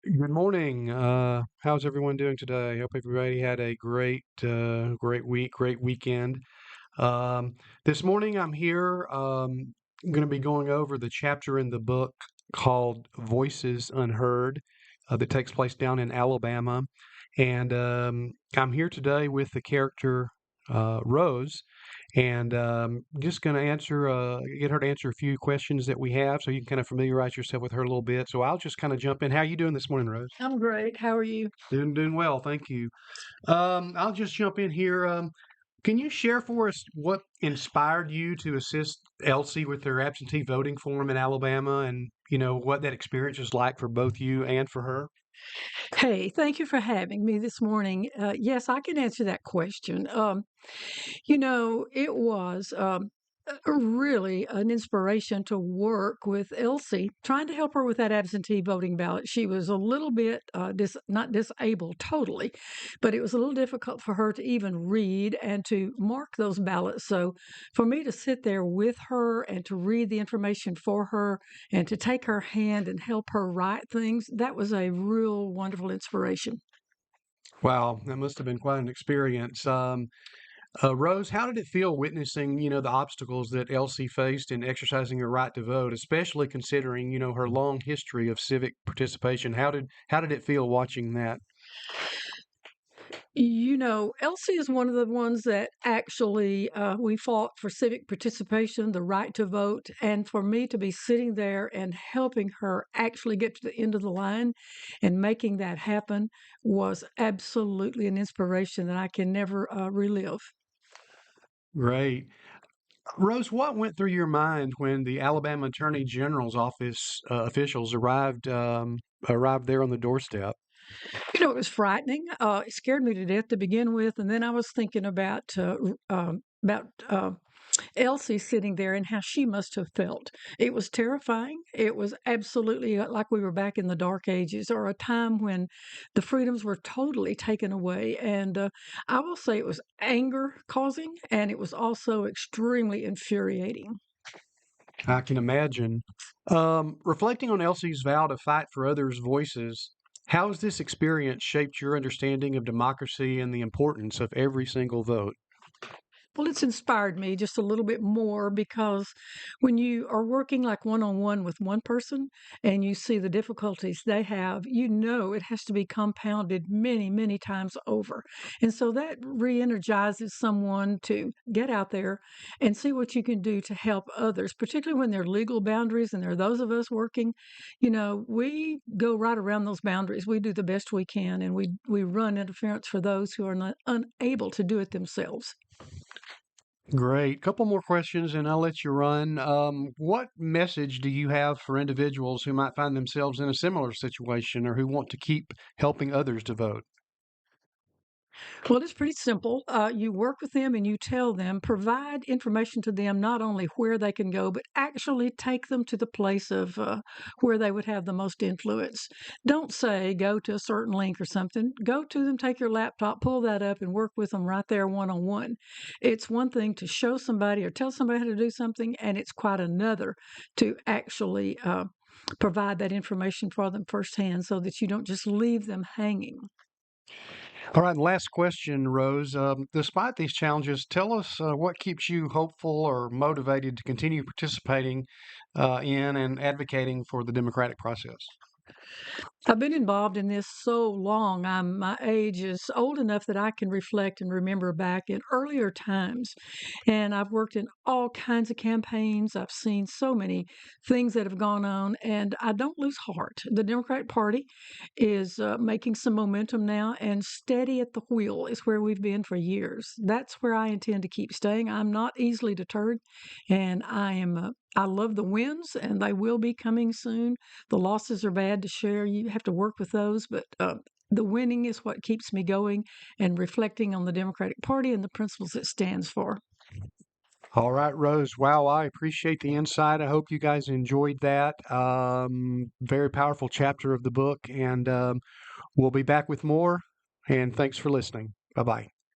Good morning. How's everyone doing today? Hope everybody had a great week, great weekend. Um, this morning I'm here. I'm going to be going over the chapter in the book called Voices Unheard that takes place down in Alabama. And I'm here today with the character Rose, and just going to get her to answer a few questions that we have, so you can kind of familiarize yourself with her a little bit. So I'll just kind of jump in. How are you doing this morning, Rose? I'm great. How are you? Doing well, thank you. I'll just jump in here. Can you share for us what inspired you to assist Elsie with her absentee voting form in Alabama, and what that experience was like for both you and for her? Hey, thank you for having me this morning. Yes, I can answer that question. It was really an inspiration to work with Elsie, trying to help her with that absentee voting ballot. She was a little bit not disabled totally, but it was a little difficult for her to even read and to mark those ballots. So for me to sit there with her and to read the information for her and to take her hand and help her write things, that was a real wonderful inspiration. Wow, that must have been quite an experience. Rose, how did it feel witnessing, the obstacles that Elsie faced in exercising her right to vote, especially considering, her long history of civic participation? How did it feel watching that? Elsie is one of the ones that actually we fought for civic participation, the right to vote, and for me to be sitting there and helping her actually get to the end of the line and making that happen was absolutely an inspiration that I can never relive. Great. Rose, what went through your mind when the Alabama Attorney General's office officials arrived there on the doorstep? It was frightening. It scared me to death to begin with, and then I was thinking about Elsie sitting there and how she must have felt. It was terrifying. It was absolutely like we were back in the dark ages or a time when the freedoms were totally taken away. And I will say it was anger causing, and it was also extremely infuriating. I can imagine. Reflecting on Elsie's vow to fight for others' voices, how has this experience shaped your understanding of democracy and the importance of every single vote? Well, it's inspired me just a little bit more because when you are working like one on one with one person and you see the difficulties they have, it has to be compounded many, many times over. And so that re energizes someone to get out there and see what you can do to help others, particularly when there are legal boundaries and there are those of us working. We go right around those boundaries. We do the best we can and we run interference for those who are not unable to do it themselves. Great. Couple more questions and I'll let you run. What message do you have for individuals who might find themselves in a similar situation or who want to keep helping others to vote? Well, it's pretty simple. You work with them and you tell them, provide information to them, not only where they can go, but actually take them to the place of where they would have the most influence. Don't say go to a certain link or something. Go to them, take your laptop, pull that up, and work with them right there one on one. It's one thing to show somebody or tell somebody how to do something, and it's quite another to actually provide that information for them firsthand so that you don't just leave them hanging. All right, last question, Rose. Despite these challenges, tell us what keeps you hopeful or motivated to continue participating in and advocating for the democratic process. I've been involved in this so long. My age is old enough that I can reflect and remember back in earlier times. And I've worked in all kinds of campaigns. I've seen so many things that have gone on, and I don't lose heart. The Democratic Party is making some momentum now, and steady at the wheel is where we've been for years. That's where I intend to keep staying. I'm not easily deterred, and I love the wins, and they will be coming soon. The losses are bad to share. You have to work with those, but the winning is what keeps me going and reflecting on the Democratic Party and the principles it stands for. All right, Rose. Wow, I appreciate the insight. I hope you guys enjoyed that. Very powerful chapter of the book, and we'll be back with more. And thanks for listening. Bye bye.